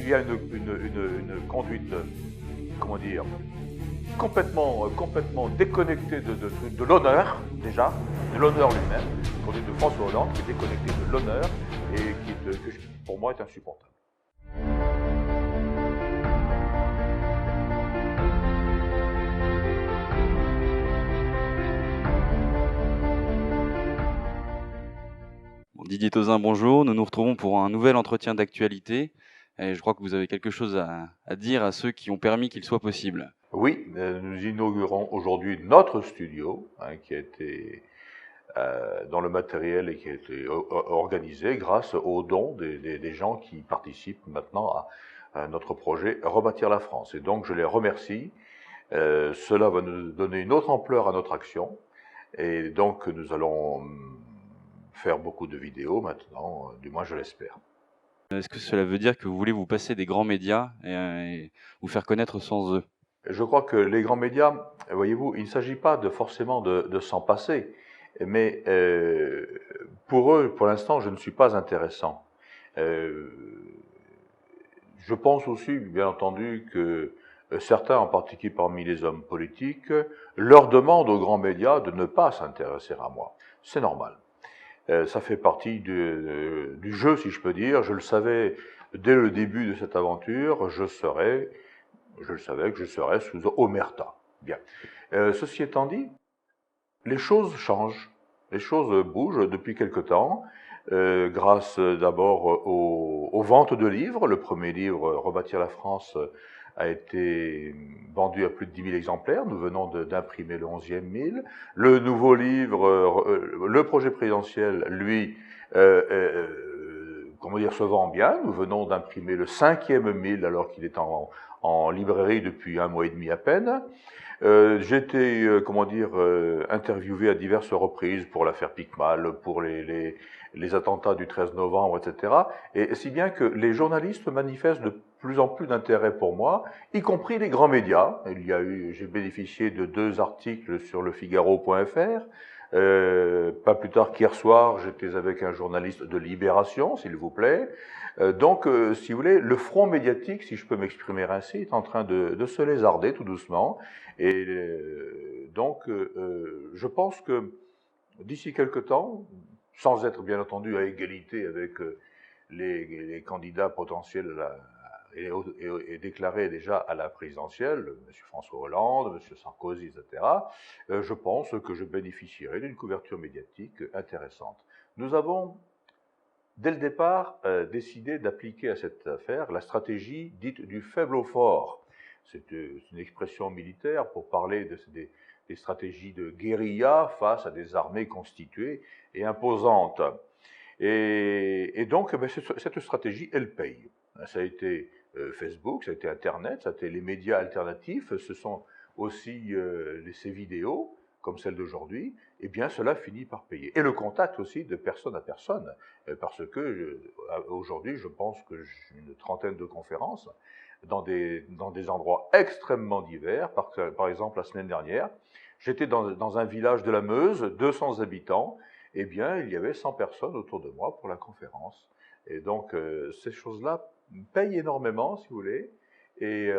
il y a une conduite, comment dire, complètement déconnectée de l'honneur, déjà, de l'honneur lui-même, conduite de François Hollande, qui est déconnectée de l'honneur et qui, pour moi, est insupportable. Didier Tauzin, bonjour. Nous nous retrouvons pour un nouvel entretien d'actualité. Et je crois que vous avez quelque chose à dire à ceux qui ont permis qu'il soit possible. Oui, nous inaugurons aujourd'hui notre studio, qui a été dans le matériel et qui a été organisé grâce aux dons des gens qui participent maintenant à notre projet Rebâtir la France. Et donc je les remercie. Cela va nous donner une autre ampleur à notre action. Et donc nous allons faire beaucoup de vidéos maintenant, du moins je l'espère. Est-ce que cela veut dire que vous voulez vous passer des grands médias et vous faire connaître sans eux? Je crois que les grands médias, voyez-vous, il ne s'agit pas forcément de s'en passer, mais pour eux, pour l'instant, je ne suis pas intéressant. Je pense aussi, bien entendu, que certains, en particulier parmi les hommes politiques, leur demandent aux grands médias de ne pas s'intéresser à moi. C'est normal. Ça fait partie du jeu, si je peux dire. Je le savais dès le début de cette aventure, je savais que je serais sous omerta. Bien. Ceci étant dit, les choses changent, les choses bougent depuis quelque temps, grâce d'abord aux ventes de livres. Le premier livre, Rebâtir la France, a été vendu à plus de 10 000 exemplaires. Nous venons d'imprimer le 11e 1000. Le nouveau livre, le projet présidentiel, lui, comment dire, se vend bien. Nous venons d'imprimer le 5e 1000 alors qu'il est en librairie depuis 1 mois et demi à peine. J'ai été, interviewé à diverses reprises pour l'affaire Picmal, pour les attentats du 13 novembre, etc. Et si bien que les journalistes manifestent de plus en plus d'intérêt pour moi, y compris les grands médias. J'ai bénéficié de 2 articles sur le Figaro.fr. Pas plus tard qu'hier soir, j'étais avec un journaliste de Libération, s'il vous plaît. Donc, si vous voulez, le front médiatique, si je peux m'exprimer ainsi, est en train de se lézarder tout doucement. Et donc, je pense que d'ici quelque temps, sans être bien entendu à égalité avec les candidats potentiels et déclarés déjà à la présidentielle, M. François Hollande, M. Sarkozy, etc., je pense que je bénéficierai d'une couverture médiatique intéressante. Nous avons, dès le départ, décidé d'appliquer à cette affaire la stratégie dite du faible au fort. C'est une expression militaire pour parler des stratégies de guérilla face à des armées constituées et imposantes. Et donc, cette stratégie, elle paye. Ça a été Facebook, ça a été Internet, ça a été les médias alternatifs, ce sont aussi ces vidéos, comme celle d'aujourd'hui, eh bien cela finit par payer. Et le contact aussi de personne à personne, parce que aujourd'hui, je pense que j'ai une trentaine de conférences dans des endroits extrêmement divers. Par exemple, la semaine dernière, j'étais dans un village de la Meuse, 200 habitants, eh bien, il y avait 100 personnes autour de moi pour la conférence. Et donc, ces choses-là payent énormément, si vous voulez. Et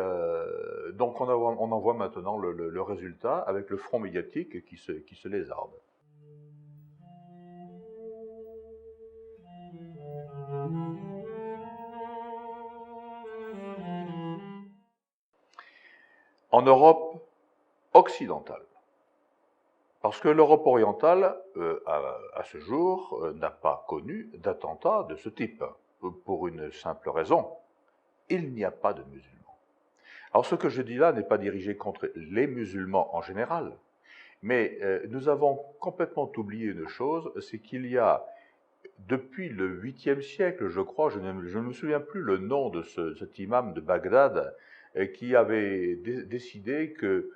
donc, on en voit maintenant le résultat avec le front médiatique qui se lézarde. En Europe occidentale. Parce que l'Europe orientale, à ce jour, n'a pas connu d'attentat de ce type, pour une simple raison. Il n'y a pas de musulmans. Alors ce que je dis là n'est pas dirigé contre les musulmans en général, mais nous avons complètement oublié une chose, c'est qu'il y a, depuis le 8e siècle, je crois, je ne me souviens plus le nom de cet imam de Bagdad, qui avait décidé que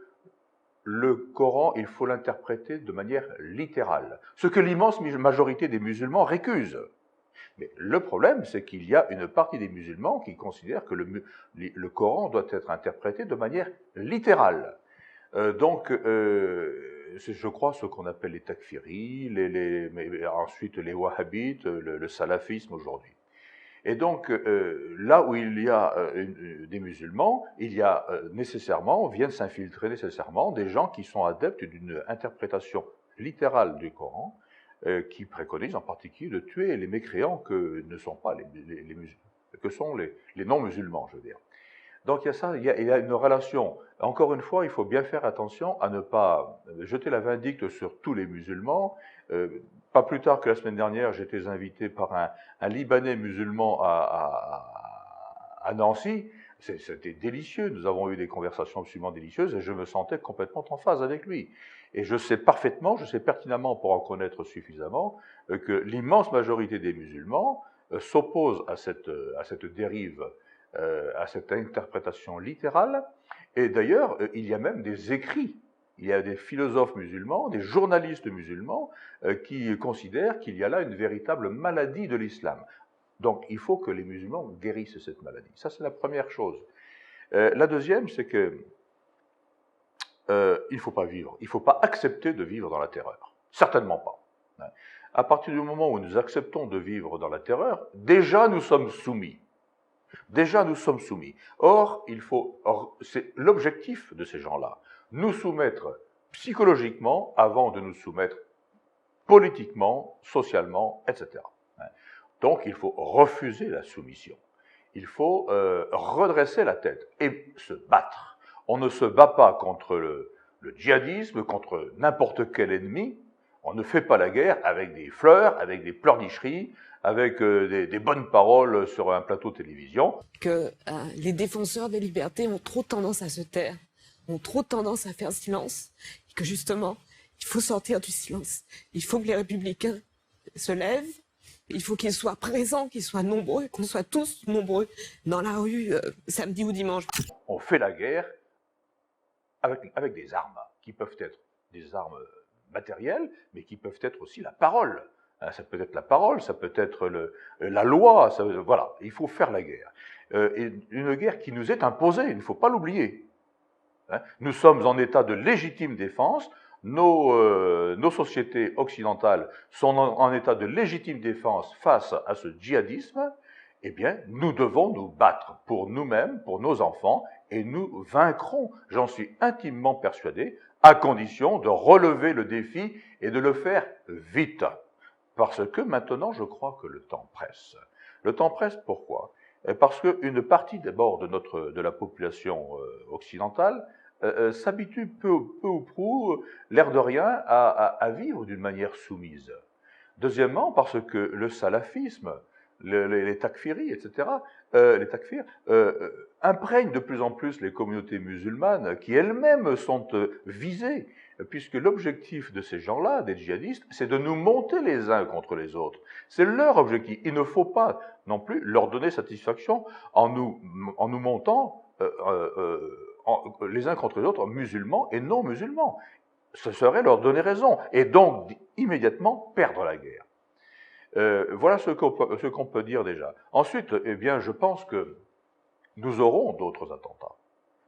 le Coran, il faut l'interpréter de manière littérale, ce que l'immense majorité des musulmans récuse. Mais le problème, c'est qu'il y a une partie des musulmans qui considèrent que le Coran doit être interprété de manière littérale. Donc, c'est, je crois, ce qu'on appelle les takfiris, ensuite les wahhabites, le salafisme aujourd'hui. Et donc, là où il y a des musulmans, il y a nécessairement, viennent s'infiltrer nécessairement des gens qui sont adeptes d'une interprétation littérale du Coran, qui préconise en particulier de tuer les mécréants que ne sont pas les musulmans, que sont les non-musulmans, je veux dire. Donc il y a ça, il y a une relation. Encore une fois, il faut bien faire attention à ne pas jeter la vindicte sur tous les musulmans. Pas plus tard que la semaine dernière, j'étais invité par un Libanais musulman à Nancy. C'était délicieux, nous avons eu des conversations absolument délicieuses et je me sentais complètement en phase avec lui. Et je sais parfaitement, je sais pertinemment pour en connaître suffisamment, que l'immense majorité des musulmans s'opposent à cette dérive, à cette interprétation littérale. Et d'ailleurs, il y a même des écrits. Il y a des philosophes musulmans, des journalistes musulmans qui considèrent qu'il y a là une véritable maladie de l'islam. Donc, il faut que les musulmans guérissent cette maladie. Ça, c'est la première chose. La deuxième, c'est que il ne faut pas vivre, il ne faut pas accepter de vivre dans la terreur. Certainement pas. À partir du moment où nous acceptons de vivre dans la terreur, déjà nous sommes soumis. Déjà nous sommes soumis. Or, c'est l'objectif de ces gens-là, nous soumettre psychologiquement avant de nous soumettre politiquement, socialement, etc. Donc, il faut refuser la soumission. Il faut redresser la tête et se battre. On ne se bat pas contre le djihadisme, contre n'importe quel ennemi. On ne fait pas la guerre avec des fleurs, avec des pleurnicheries, avec des bonnes paroles sur un plateau de télévision. Que les défenseurs des libertés ont trop tendance à se taire, ont trop tendance à faire silence, et que justement, il faut sortir du silence. Il faut que les républicains se lèvent, il faut qu'ils soient présents, qu'ils soient nombreux, qu'on soit tous nombreux dans la rue samedi ou dimanche. On fait la guerre avec des armes, qui peuvent être des armes matérielles, mais qui peuvent être aussi la parole. Ça peut être la parole, ça peut être la loi, voilà, il faut faire la guerre. Et une guerre qui nous est imposée, il ne faut pas l'oublier. Nous sommes en état de légitime défense, nos sociétés occidentales sont en état de légitime défense face à ce djihadisme. Eh bien, nous devons nous battre pour nous-mêmes, pour nos enfants, et nous vaincrons, j'en suis intimement persuadé, à condition de relever le défi et de le faire vite. Parce que maintenant, je crois que le temps presse. Le temps presse, pourquoi? Parce qu'une partie d'abord de la population occidentale s'habitue peu ou prou, l'air de rien, à vivre d'une manière soumise. Deuxièmement, parce que le salafisme, les takfiris, etc., les takfirs imprègnent de plus en plus les communautés musulmanes qui elles-mêmes sont visées, puisque l'objectif de ces gens-là, des djihadistes, c'est de nous monter les uns contre les autres. C'est leur objectif. Il ne faut pas non plus leur donner satisfaction en nous montant les uns contre les autres, musulmans et non musulmans. Ce serait leur donner raison, et donc immédiatement perdre la guerre. Voilà ce qu'on peut dire déjà. Ensuite, eh bien, je pense que nous aurons d'autres attentats.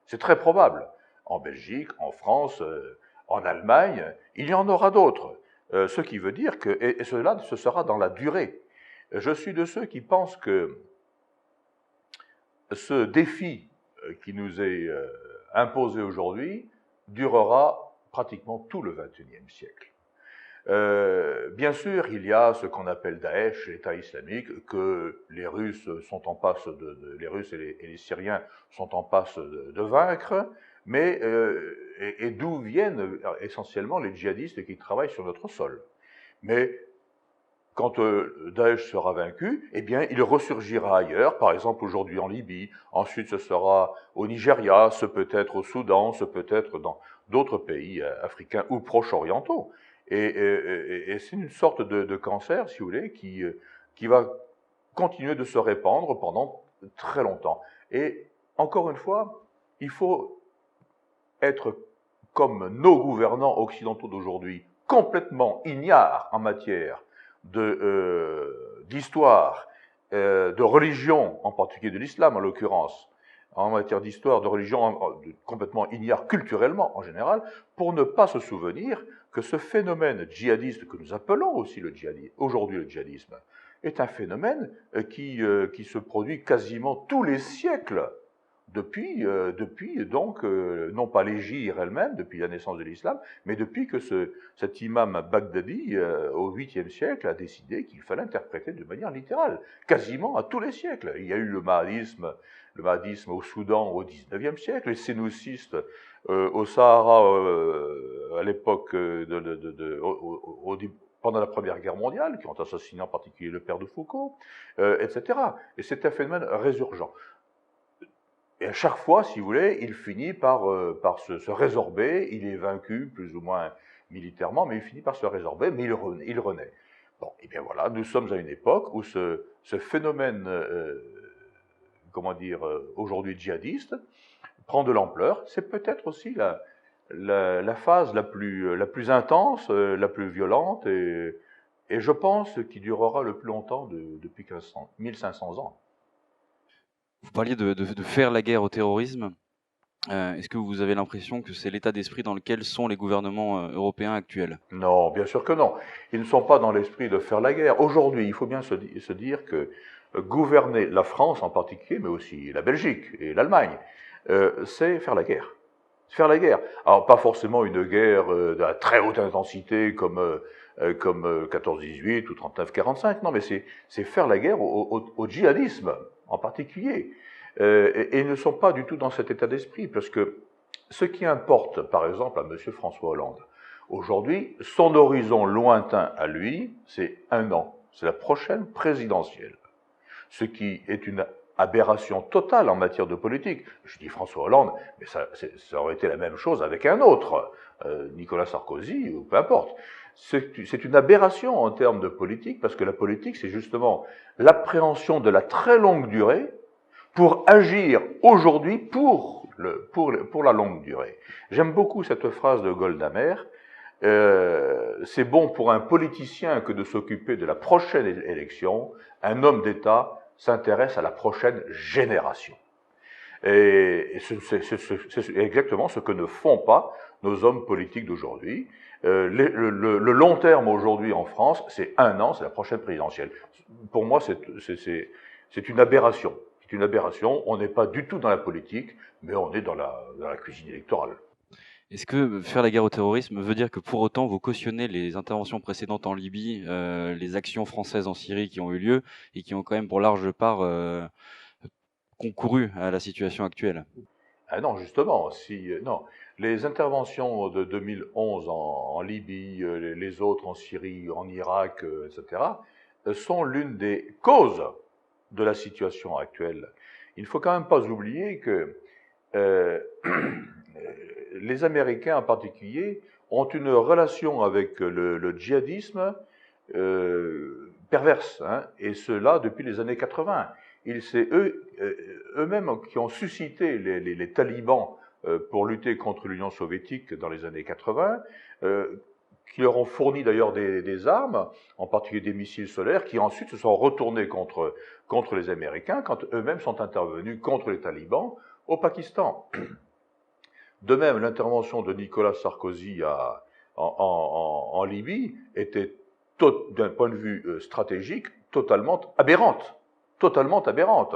C'est très probable. En Belgique, en France, en Allemagne, il y en aura d'autres. Ce qui veut dire que, et cela, ce sera dans la durée. Je suis de ceux qui pensent que ce défi qui nous est imposé aujourd'hui durera pratiquement tout le XXIe siècle. Bien sûr, il y a ce qu'on appelle Daesh, l'État islamique, que les Russes sont en passe les Russes et les Syriens sont en passe de vaincre, mais et d'où viennent essentiellement les djihadistes qui travaillent sur notre sol. Mais quand Daesh sera vaincu, eh bien, il ressurgira ailleurs, par exemple aujourd'hui en Libye, ensuite ce sera au Nigeria, ce peut être au Soudan, ce peut être dans d'autres pays africains ou proche-orientaux. Et c'est une sorte de cancer, si vous voulez, qui va continuer de se répandre pendant très longtemps. Et encore une fois, il faut être comme nos gouvernants occidentaux d'aujourd'hui, complètement ignares en matière d'histoire, de religion, en particulier de l'islam en l'occurrence, en matière d'histoire, de religion, complètement ignares culturellement en général, pour ne pas se souvenir que ce phénomène djihadiste que nous appelons aussi aujourd'hui le djihadisme, est un phénomène qui se produit quasiment tous les siècles, depuis donc, non pas l'Hégire elle-même, depuis la naissance de l'islam, mais depuis que cet imam Baghdadi, au 8e siècle, a décidé qu'il fallait interpréter de manière littérale, quasiment à tous les siècles. Il y a eu le mahdisme au Soudan au 19e siècle, les sénoucistes au Sahara à l'époque pendant la Première Guerre mondiale, qui ont assassiné en particulier le père de Foucault, etc. Et c'est un phénomène résurgent. Et à chaque fois, si vous voulez, il finit par se résorber, il est vaincu plus ou moins militairement, mais il finit par se résorber, mais il renaît. Bon, et bien voilà, nous sommes à une époque où ce phénomène, aujourd'hui djihadiste, prend de l'ampleur. C'est peut-être aussi la phase la plus intense, la plus violente, et je pense qui durera le plus longtemps depuis 1500 ans. Vous parliez de faire la guerre au terrorisme. Est-ce que vous avez l'impression que c'est l'état d'esprit dans lequel sont les gouvernements européens actuels? Non, bien sûr que non. Ils ne sont pas dans l'esprit de faire la guerre. Aujourd'hui, il faut bien se dire que gouverner la France en particulier, mais aussi la Belgique et l'Allemagne, c'est faire la guerre. Faire la guerre. Alors, pas forcément une guerre de très haute intensité comme 14-18 ou 39-45, non, mais c'est faire la guerre au djihadisme en particulier. Et ils ne sont pas du tout dans cet état d'esprit, parce que ce qui importe, par exemple, à M. François Hollande, aujourd'hui, son horizon lointain à lui, c'est 1 an. C'est la prochaine présidentielle. Ce qui est une aberration totale en matière de politique. Je dis François Hollande, mais ça aurait été la même chose avec un autre, Nicolas Sarkozy, ou peu importe. C'est une aberration en termes de politique, parce que la politique, c'est justement l'appréhension de la très longue durée pour agir aujourd'hui pour la longue durée. J'aime beaucoup cette phrase de Golda Meir. C'est bon pour un politicien que de s'occuper de la prochaine élection. Un homme d'État s'intéresse à la prochaine génération. Et c'est exactement ce que ne font pas nos hommes politiques d'aujourd'hui. Le long terme aujourd'hui en France, c'est 1 an, c'est la prochaine présidentielle. Pour moi, c'est une aberration. C'est une aberration. On n'est pas du tout dans la politique, mais on est dans la cuisine électorale. Est-ce que faire la guerre au terrorisme veut dire que pour autant vous cautionnez les interventions précédentes en Libye, les actions françaises en Syrie qui ont eu lieu et qui ont quand même pour large part concouru à la situation actuelle? Ah non, justement, non. Les interventions de 2011 en Libye, les autres en Syrie, en Irak, etc., sont l'une des causes de la situation actuelle. Il ne faut quand même pas oublier que les Américains en particulier ont une relation avec le djihadisme perverse, hein, et cela depuis les années 80. C'est eux-mêmes qui ont suscité les talibans pour lutter contre l'Union soviétique dans les années 80, qui leur ont fourni d'ailleurs des armes, en particulier des missiles solaires, qui ensuite se sont retournés contre les Américains quand eux-mêmes sont intervenus contre les talibans au Pakistan. De même, l'intervention de Nicolas Sarkozy en Libye était, d'un point de vue stratégique, totalement aberrante. Totalement aberrante.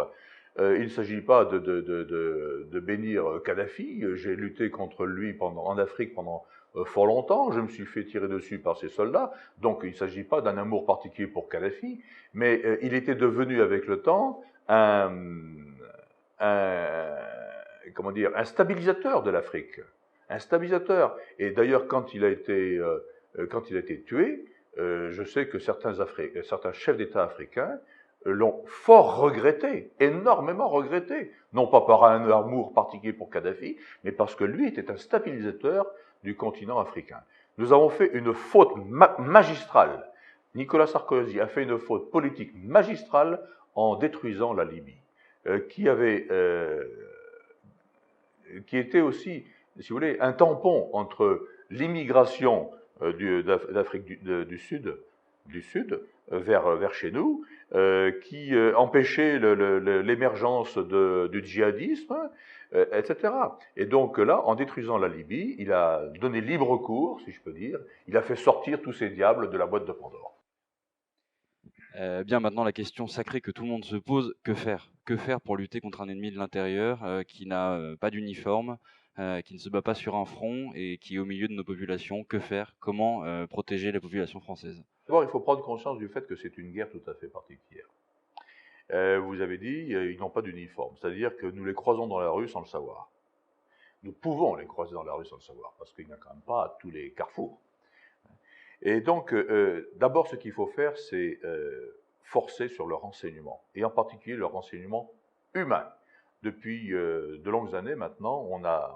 Il ne s'agit pas de bénir Kadhafi. J'ai lutté contre lui en Afrique pendant fort longtemps. Je me suis fait tirer dessus par ses soldats. Donc il ne s'agit pas d'un amour particulier pour Kadhafi, mais il était devenu avec le temps un stabilisateur de l'Afrique. Un stabilisateur. Et d'ailleurs, quand il a été tué, je sais que certains chefs d'État africains l'ont fort regretté, énormément regretté, non pas par un amour particulier pour Kadhafi, mais parce que lui était un stabilisateur du continent africain. Nous avons fait une faute magistrale. Nicolas Sarkozy a fait une faute politique magistrale en détruisant la Libye, qui était aussi, si vous voulez, un tampon entre l'immigration d'Afrique du Sud vers chez nous, qui empêchait l'émergence du djihadisme, etc. Et donc là, en détruisant la Libye, il a donné libre cours, si je peux dire, il a fait sortir tous ces diables de la boîte de Pandore. Bien maintenant, la question sacrée que tout le monde se pose, que faire? Que faire pour lutter contre un ennemi de l'intérieur qui n'a pas d'uniforme, qui ne se bat pas sur un front et qui est au milieu de nos populations? Que faire? Comment protéger la population française? D'abord, il faut prendre conscience du fait que c'est une guerre tout à fait particulière. Vous avez dit, ils n'ont pas d'uniforme, c'est-à-dire que nous les croisons dans la rue sans le savoir. Nous pouvons les croiser dans la rue sans le savoir, parce qu'il n'y a quand même pas à tous les carrefours. Et donc, d'abord, ce qu'il faut faire, c'est forcer sur le renseignement, et en particulier le renseignement humain. Depuis de longues années maintenant,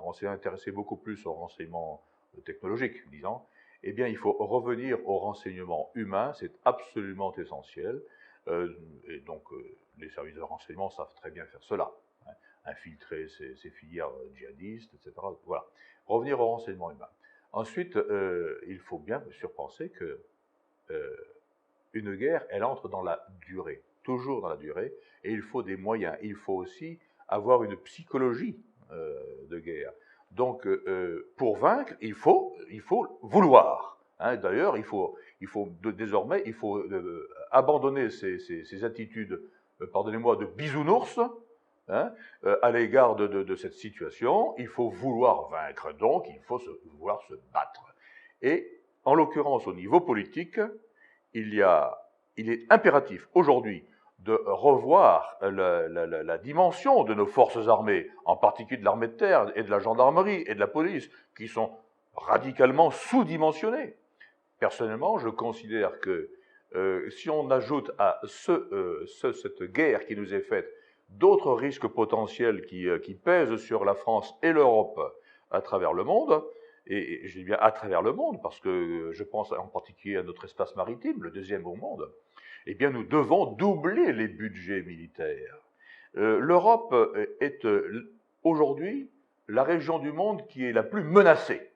on s'est intéressé beaucoup plus au renseignement technologique, disons. Eh bien, il faut revenir au renseignement humain, c'est absolument essentiel. Et donc, les services de renseignement savent très bien faire cela, hein, infiltrer ces filières djihadistes, etc. Voilà. Revenir au renseignement humain. Ensuite, il faut bien surpenser que une guerre, elle entre dans la durée, toujours dans la durée, et il faut des moyens. Il faut aussi avoir une psychologie de guerre. Donc, pour vaincre, il faut vouloir. Hein. D'ailleurs, désormais, il faut abandonner ces attitudes, pardonnez-moi, de bisounours, hein, à l'égard de cette situation. Il faut vouloir vaincre, donc il faut vouloir se battre. Et, en l'occurrence, au niveau politique, il est impératif aujourd'hui de revoir la dimension de nos forces armées, en particulier de l'armée de terre et de la gendarmerie et de la police, qui sont radicalement sous-dimensionnées. Personnellement, je considère que si on ajoute à cette guerre qui nous est faite d'autres risques potentiels qui pèsent sur la France et l'Europe à travers le monde, et je dis bien à travers le monde, parce que je pense en particulier à notre espace maritime, le deuxième au monde, eh bien nous devons doubler les budgets militaires. L'Europe est aujourd'hui la région du monde qui est la plus menacée.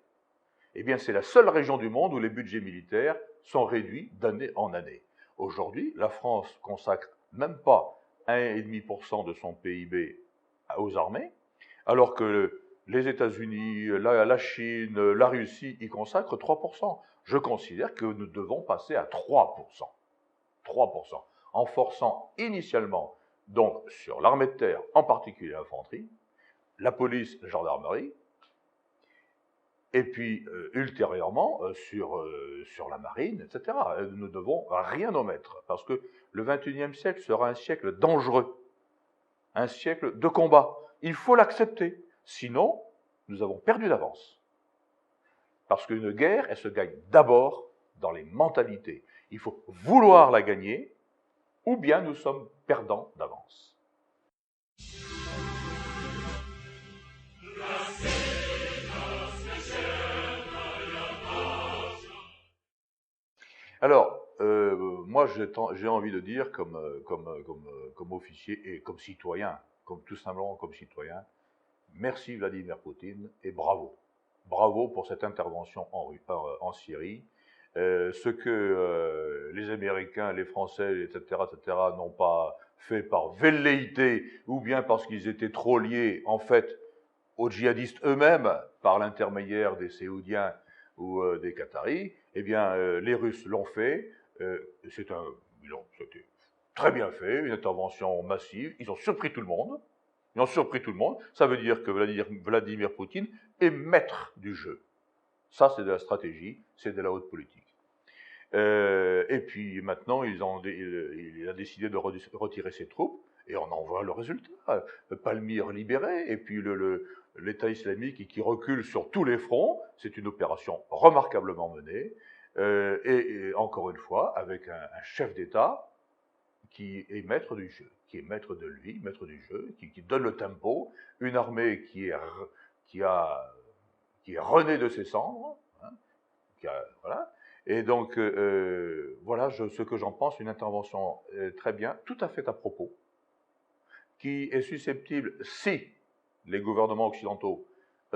Eh bien, c'est la seule région du monde où les budgets militaires sont réduits d'année en année. Aujourd'hui, la France consacre même pas 1,5% de son PIB aux armées, alors que les États-Unis, la Chine, la Russie y consacrent 3%. Je considère que nous devons passer à 3%. 3%. En forçant initialement, donc, sur l'armée de terre, en particulier l'infanterie, la police, la gendarmerie, et puis ultérieurement sur la marine, etc. Nous ne devons rien omettre, parce que le XXIe siècle sera un siècle dangereux, un siècle de combat. Il faut l'accepter, sinon nous avons perdu d'avance. Parce qu'une guerre, elle se gagne d'abord dans les mentalités. Il faut vouloir la gagner, ou bien nous sommes perdants d'avance. Alors, moi, j'ai envie de dire, comme officier et comme citoyen, tout simplement comme citoyen, merci Vladimir Poutine et bravo. Bravo pour cette intervention en Syrie. Ce que les Américains, les Français, etc., n'ont pas fait par velléité ou bien parce qu'ils étaient trop liés, en fait, aux djihadistes eux-mêmes, par l'intermédiaire des Séoudiens ou des Qataris, eh bien, les Russes l'ont fait. C'était très bien fait, une intervention massive. Ils ont surpris tout le monde. Ça veut dire que Vladimir Poutine est maître du jeu. Ça, c'est de la stratégie, c'est de la haute politique. Et puis maintenant, il a décidé de retirer ses troupes, et on en voit le résultat. Palmyre libéré, et puis l'État islamique qui recule sur tous les fronts. C'est une opération remarquablement menée, et encore une fois, avec un chef d'État qui est maître du jeu, qui est maître de lui, maître du jeu, qui donne le tempo, une armée qui est renée de ses cendres, hein, voilà. Et donc, voilà ce que j'en pense, une intervention très bien, tout à fait à propos, qui est susceptible, si les gouvernements occidentaux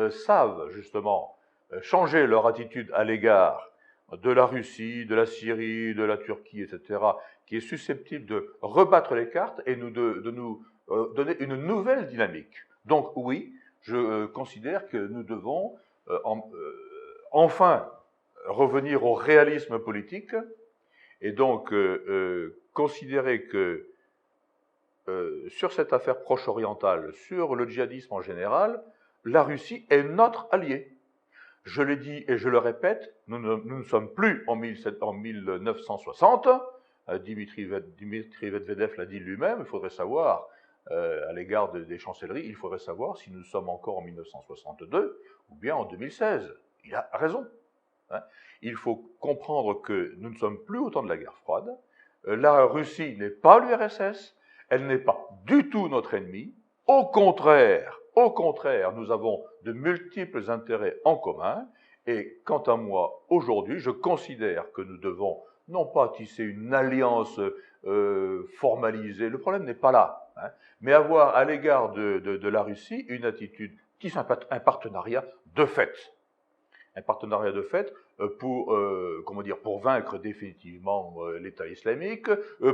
savent justement changer leur attitude à l'égard de la Russie, de la Syrie, de la Turquie, etc., qui est susceptible de rebattre les cartes et de nous donner une nouvelle dynamique. Donc oui, je considère que nous devons enfin revenir au réalisme politique et donc considérer que sur cette affaire proche-orientale, sur le djihadisme en général, la Russie est notre allié. Je l'ai dit et je le répète, nous ne sommes plus en 1960. Dimitri Medvedev l'a dit lui-même, il faudrait savoir, à l'égard des chancelleries, il faudrait savoir si nous sommes encore en 1962 ou bien en 2016. Il a raison. Il faut comprendre que nous ne sommes plus au temps de la guerre froide. La Russie n'est pas l'URSS, elle n'est pas du tout notre ennemi. Au contraire, nous avons de multiples intérêts en commun. Et quant à moi, aujourd'hui, je considère que nous devons non pas tisser une alliance formalisée, le problème n'est pas là, mais avoir à l'égard de la Russie une attitude, un partenariat de fait. Un partenariat de fait pour vaincre définitivement l'État islamique,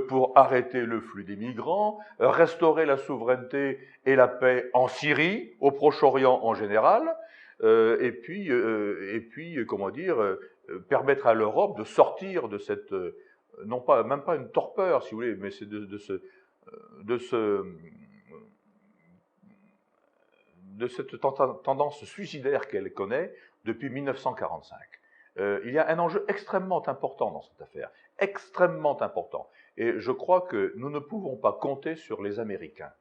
pour arrêter le flux des migrants, restaurer la souveraineté et la paix en Syrie, au Proche-Orient en général, et puis permettre à l'Europe de sortir de cette, même pas une torpeur, si vous voulez, mais c'est de cette tendance suicidaire qu'elle connaît depuis 1945. Il y a un enjeu extrêmement important dans cette affaire, extrêmement important. Et je crois que nous ne pouvons pas compter sur les Américains,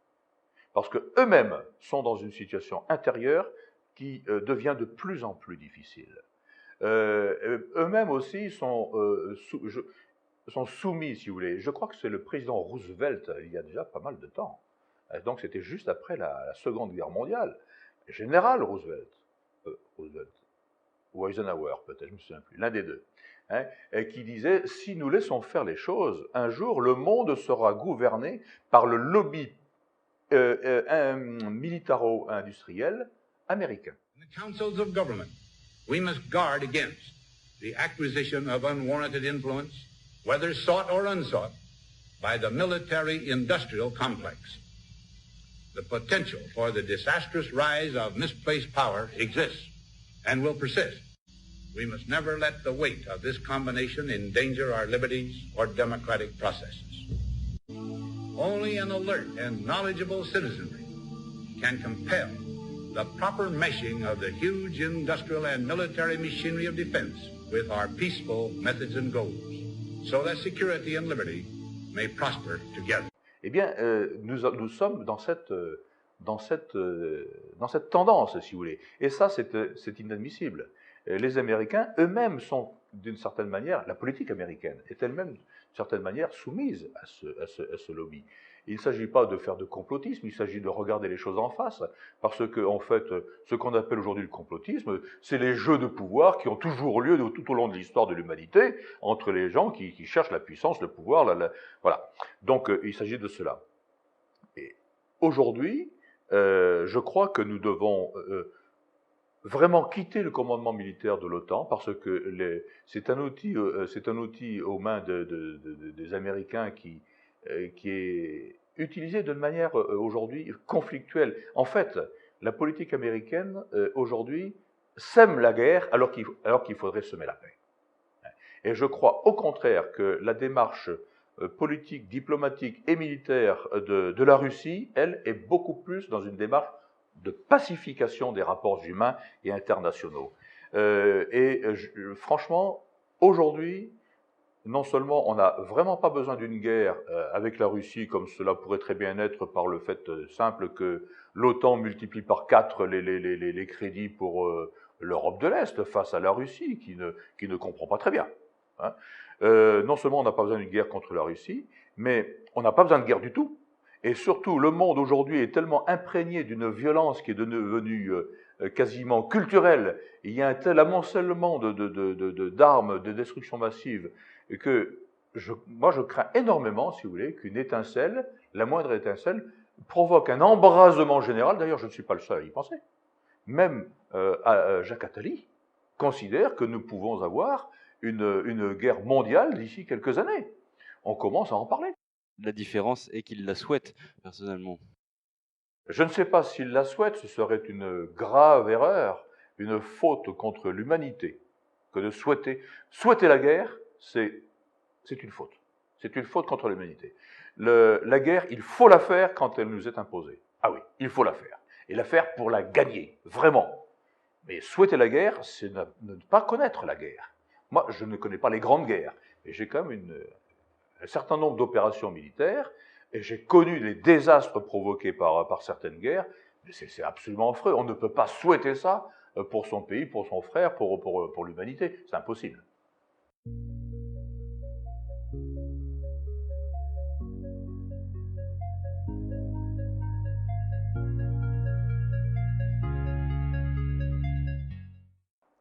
parce qu'eux-mêmes sont dans une situation intérieure qui devient de plus en plus difficile. Eux-mêmes aussi sont soumis, si vous voulez. Je crois que c'est le président Roosevelt, il y a déjà pas mal de temps. Donc c'était juste après la Seconde Guerre mondiale. Le général Roosevelt, ou Eisenhower peut-être, je ne me souviens plus, l'un des deux, qui disait « Si nous laissons faire les choses, un jour le monde sera gouverné par le lobby militaro-industriel américain. » In the councils of government, we must guard against the acquisition of unwarranted influence, whether sought or unsought, by the military-industrial complex. The potential for the disastrous rise of misplaced power exists and will persist. We must never let the weight of this combination endanger our liberties or democratic processes. Only an alert and knowledgeable citizenry can compel the proper meshing of the huge industrial and military machinery of defense with our peaceful methods and goals, so that security and liberty may prosper together. Eh bien, nous sommes dans cette tendance, si vous voulez. Et ça, c'est inadmissible. Les Américains eux-mêmes sont, d'une certaine manière, la politique américaine est elle-même, d'une certaine manière, soumise à ce lobby. Il ne s'agit pas de faire de complotisme, il s'agit de regarder les choses en face, parce que, en fait, ce qu'on appelle aujourd'hui le complotisme, c'est les jeux de pouvoir qui ont toujours lieu tout au long de l'histoire de l'humanité, entre les gens qui cherchent la puissance, le pouvoir, voilà. Donc, il s'agit de cela. Et aujourd'hui, je crois que nous devons vraiment quitter le commandement militaire de l'OTAN, parce que c'est un outil aux mains des Américains qui est utilisé d'une manière aujourd'hui conflictuelle. En fait, la politique américaine aujourd'hui sème la guerre alors qu'il faudrait semer la paix. Et je crois au contraire que la démarche politique, diplomatique et militaire de la Russie, elle, est beaucoup plus dans une démarche de pacification des rapports humains et internationaux. Franchement, aujourd'hui, non seulement on n'a vraiment pas besoin d'une guerre avec la Russie, comme cela pourrait très bien être par le fait simple que l'OTAN multiplie par 4 les crédits pour l'Europe de l'Est face à la Russie, qui ne comprend pas très bien. Non seulement on n'a pas besoin d'une guerre contre la Russie, mais on n'a pas besoin de guerre du tout. Et surtout, le monde aujourd'hui est tellement imprégné d'une violence qui est devenue quasiment culturelle. Il y a un tel amoncellement d'armes, de destruction massive, que moi je crains énormément, si vous voulez, qu'une étincelle, la moindre étincelle, provoque un embrasement général. D'ailleurs, je ne suis pas le seul à y penser. Même Jacques Attali considère que nous pouvons avoir une guerre mondiale d'ici quelques années. On commence à en parler. La différence est qu'il la souhaite, personnellement. Je ne sais pas s'il la souhaite, ce serait une grave erreur, une faute contre l'humanité, que de souhaiter la guerre, c'est une faute. C'est une faute contre l'humanité. La guerre, il faut la faire quand elle nous est imposée. Ah oui, il faut la faire. Et la faire pour la gagner, vraiment. Mais souhaiter la guerre, c'est ne pas connaître la guerre. Moi, je ne connais pas les grandes guerres, mais j'ai quand même un certain nombre d'opérations militaires, et j'ai connu les désastres provoqués par certaines guerres, mais c'est absolument affreux. On ne peut pas souhaiter ça pour son pays, pour son frère, pour l'humanité. C'est impossible.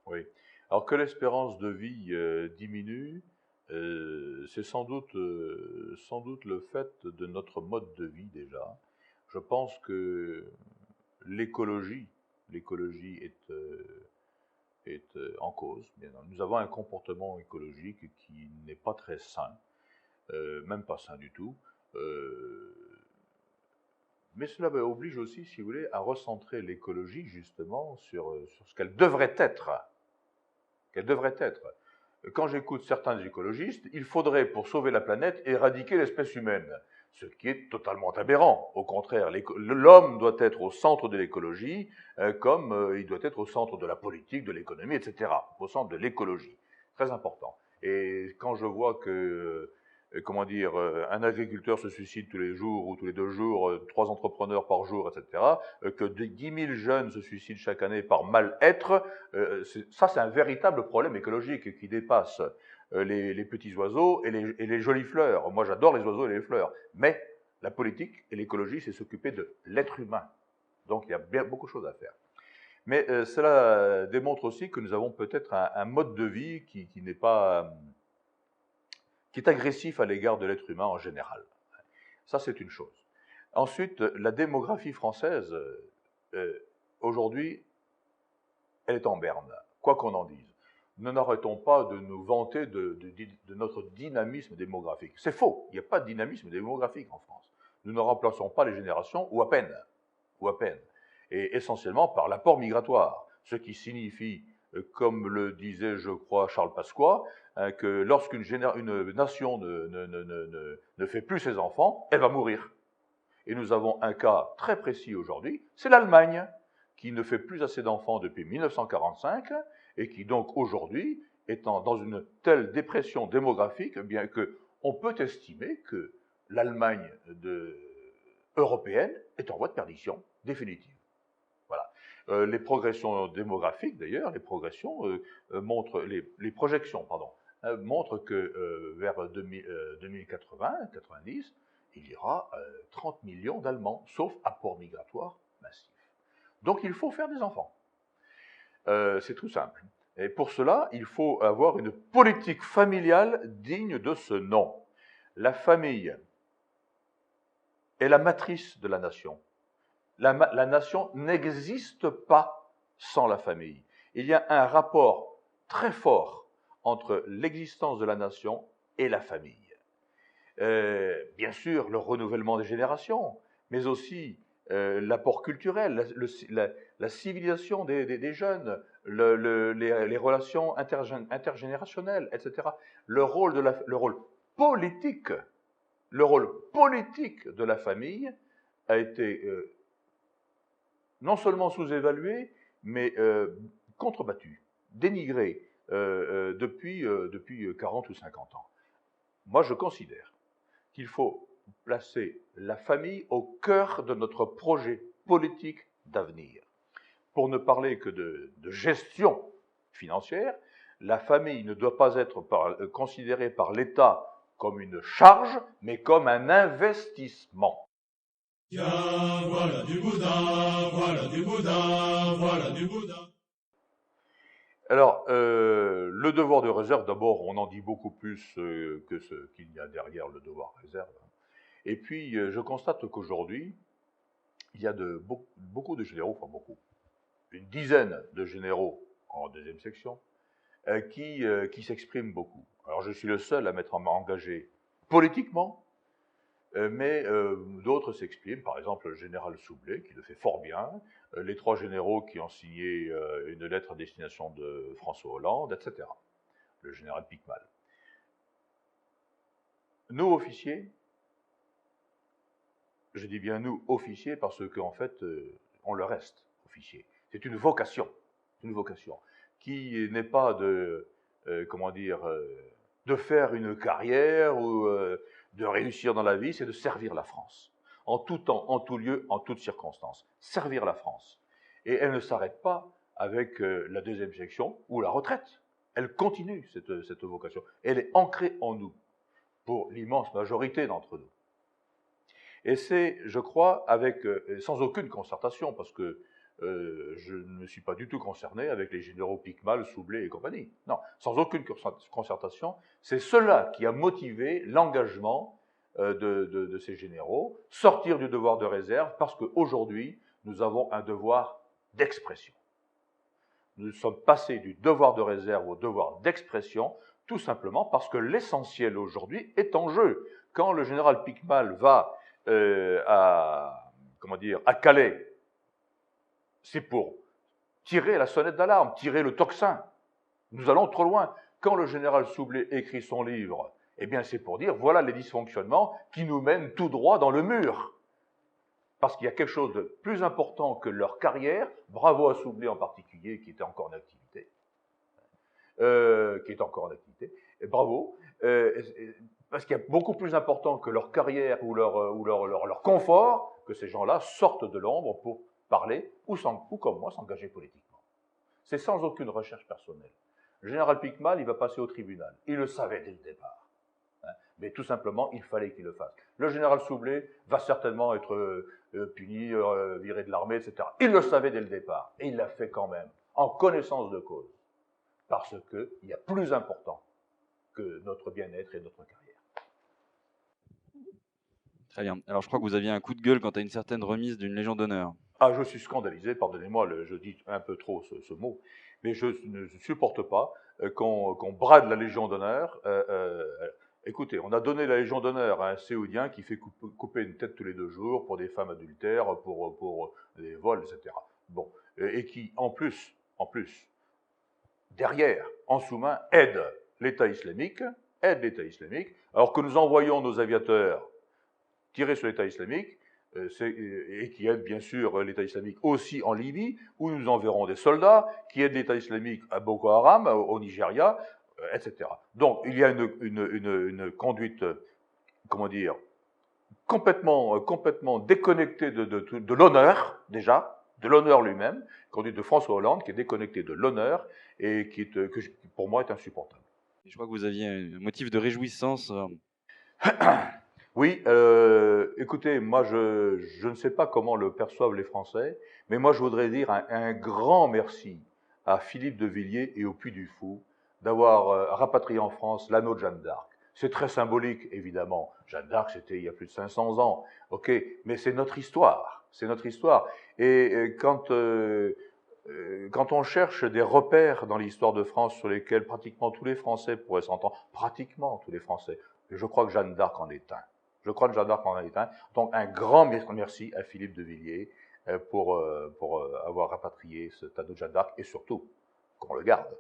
Oui. Alors que l'espérance de vie diminue, c'est sans doute le fait de notre mode de vie déjà. Je pense que l'écologie est en cause. Nous avons un comportement écologique qui n'est pas très sain, même pas sain du tout. Mais cela oblige aussi, si vous voulez, à recentrer l'écologie justement sur ce qu'elle devrait être. Quand j'écoute certains écologistes, il faudrait, pour sauver la planète, éradiquer l'espèce humaine, ce qui est totalement aberrant. Au contraire, l'homme doit être au centre de l'écologie, comme il doit être au centre de la politique, de l'économie, etc., au centre de l'écologie. Très important. Et quand je vois que, un agriculteur se suicide tous les jours ou tous les 2 jours, 3 entrepreneurs par jour, etc., que 10 000 jeunes se suicident chaque année par mal-être, ça c'est un véritable problème écologique qui dépasse les petits oiseaux et les jolies fleurs. Moi j'adore les oiseaux et les fleurs, mais la politique et l'écologie, c'est s'occuper de l'être humain. Donc il y a bien beaucoup de choses à faire. Mais cela démontre aussi que nous avons peut-être un mode de vie qui n'est pas... qui est agressif à l'égard de l'être humain en général. Ça, c'est une chose. Ensuite, la démographie française, aujourd'hui, elle est en berne, quoi qu'on en dise. Ne n'arrêtons pas de nous vanter de notre dynamisme démographique. C'est faux, il n'y a pas de dynamisme démographique en France. Nous ne remplaçons pas les générations, ou à peine, et essentiellement par l'apport migratoire, ce qui signifie, comme le disait, je crois, Charles Pasqua, que lorsqu'une nation ne fait plus ses enfants, elle va mourir. Et nous avons un cas très précis aujourd'hui, c'est l'Allemagne, qui ne fait plus assez d'enfants depuis 1945, et qui donc aujourd'hui est dans une telle dépression démographique, bien qu'on peut estimer que l'Allemagne européenne est en voie de perdition définitive. Voilà. Les progressions démographiques, d'ailleurs, les projections, montrent que vers 2080-90, il y aura 30 millions d'Allemands, sauf apport migratoire massif. Donc il faut faire des enfants. C'est tout simple. Et pour cela, il faut avoir une politique familiale digne de ce nom. La famille est la matrice de la nation. La nation n'existe pas sans la famille. Il y a un rapport très fort entre l'existence de la nation et la famille. Bien sûr, le renouvellement des générations, mais aussi l'apport culturel, la civilisation des jeunes, les relations intergénérationnelles, etc. Le rôle politique de la famille a été non seulement sous-évalué, mais contrebattu, dénigré depuis 40 ou 50 ans. Moi, je considère qu'il faut placer la famille au cœur de notre projet politique d'avenir. Pour ne parler que de gestion financière, la famille ne doit pas être considérée par l'État comme une charge, mais comme un investissement. Tiens, voilà du boudin, voilà du boudin, voilà du boudin. Alors, le devoir de réserve, d'abord, on en dit beaucoup plus que ce qu'il y a derrière le devoir de réserve. Et puis, je constate qu'aujourd'hui, il y a beaucoup de généraux, enfin beaucoup, une dizaine de généraux en deuxième section, qui s'expriment beaucoup. Alors, je suis le seul à m'être engagé politiquement, mais d'autres s'expriment, par exemple le général Soublé, qui le fait fort bien, les 3 généraux qui ont signé une lettre à destination de François Hollande, etc. Le général Picmal. Nous, officiers, je dis bien nous, officiers, parce qu'en fait, on le reste, officier. C'est une vocation qui n'est pas de, de faire une carrière ou de réussir dans la vie, c'est de servir la France. En tout temps, en tout lieu, en toutes circonstances. Servir la France. Et elle ne s'arrête pas avec la deuxième section ou la retraite. Elle continue, cette vocation. Elle est ancrée en nous, pour l'immense majorité d'entre nous. Et c'est, je crois, sans aucune concertation, parce que je ne me suis pas du tout concerné avec les généraux Picmal, Soublé et compagnie. Non, sans aucune concertation, c'est cela qui a motivé l'engagement de ces généraux, sortir du devoir de réserve, parce qu'aujourd'hui, nous avons un devoir d'expression. Nous sommes passés du devoir de réserve au devoir d'expression, tout simplement parce que l'essentiel aujourd'hui est en jeu. Quand le général Picmal va à Calais, c'est pour tirer la sonnette d'alarme, tirer le tocsin. Nous allons trop loin. Quand le général Soublé écrit son livre, eh bien c'est pour dire, voilà les dysfonctionnements qui nous mènent tout droit dans le mur. Parce qu'il y a quelque chose de plus important que leur carrière, bravo à Soublé en particulier, qui était encore en activité, et bravo, parce qu'il y a beaucoup plus important que leur carrière ou leur confort, que ces gens-là sortent de l'ombre pour parler, ou comme moi, s'engager politiquement. C'est sans aucune recherche personnelle. Le général Picmal, il va passer au tribunal. Il le savait dès le départ. Mais tout simplement, il fallait qu'il le fasse. Le général Soublé va certainement être puni, viré de l'armée, etc. Il le savait dès le départ. Et il l'a fait quand même, en connaissance de cause. Parce qu'il y a plus important que notre bien-être et notre carrière. Très bien. Alors, je crois que vous aviez un coup de gueule quant à une certaine remise d'une Légion d'honneur. Ah, je suis scandalisé, pardonnez-moi, je dis un peu trop ce mot, mais je ne supporte pas qu'on brade la Légion d'honneur. Écoutez, on a donné la Légion d'honneur à un Séoudien qui fait couper une tête tous les 2 jours pour des femmes adultères, pour des vols, etc. Bon, et qui, en plus, derrière, en sous-main, aide l'État islamique, alors que nous envoyons nos aviateurs tirer sur l'État islamique, et qui aide bien sûr l'État islamique aussi en Libye, où nous enverrons des soldats qui aident l'État islamique à Boko Haram, au Nigeria, etc. Donc il y a une conduite, complètement déconnectée de l'honneur, déjà, de l'honneur lui-même, conduite de François Hollande, qui est déconnectée de l'honneur, et qui pour moi est insupportable. Je crois que vous aviez un motif de réjouissance. Oui, écoutez, moi je ne sais pas comment le perçoivent les Français, mais moi je voudrais dire un grand merci à Philippe de Villiers et au Puy du Fou d'avoir rapatrié en France l'anneau de Jeanne d'Arc. C'est très symbolique, évidemment. Jeanne d'Arc, c'était il y a plus de 500 ans, ok, mais c'est notre histoire, Et quand on cherche des repères dans l'histoire de France sur lesquels pratiquement tous les Français pourraient s'entendre, pratiquement tous les Français, je crois que Jeanne d'Arc en est un. Donc un grand merci à Philippe de Villiers pour avoir rapatrié cet anneau de Jeanne d'Arc et surtout qu'on le garde.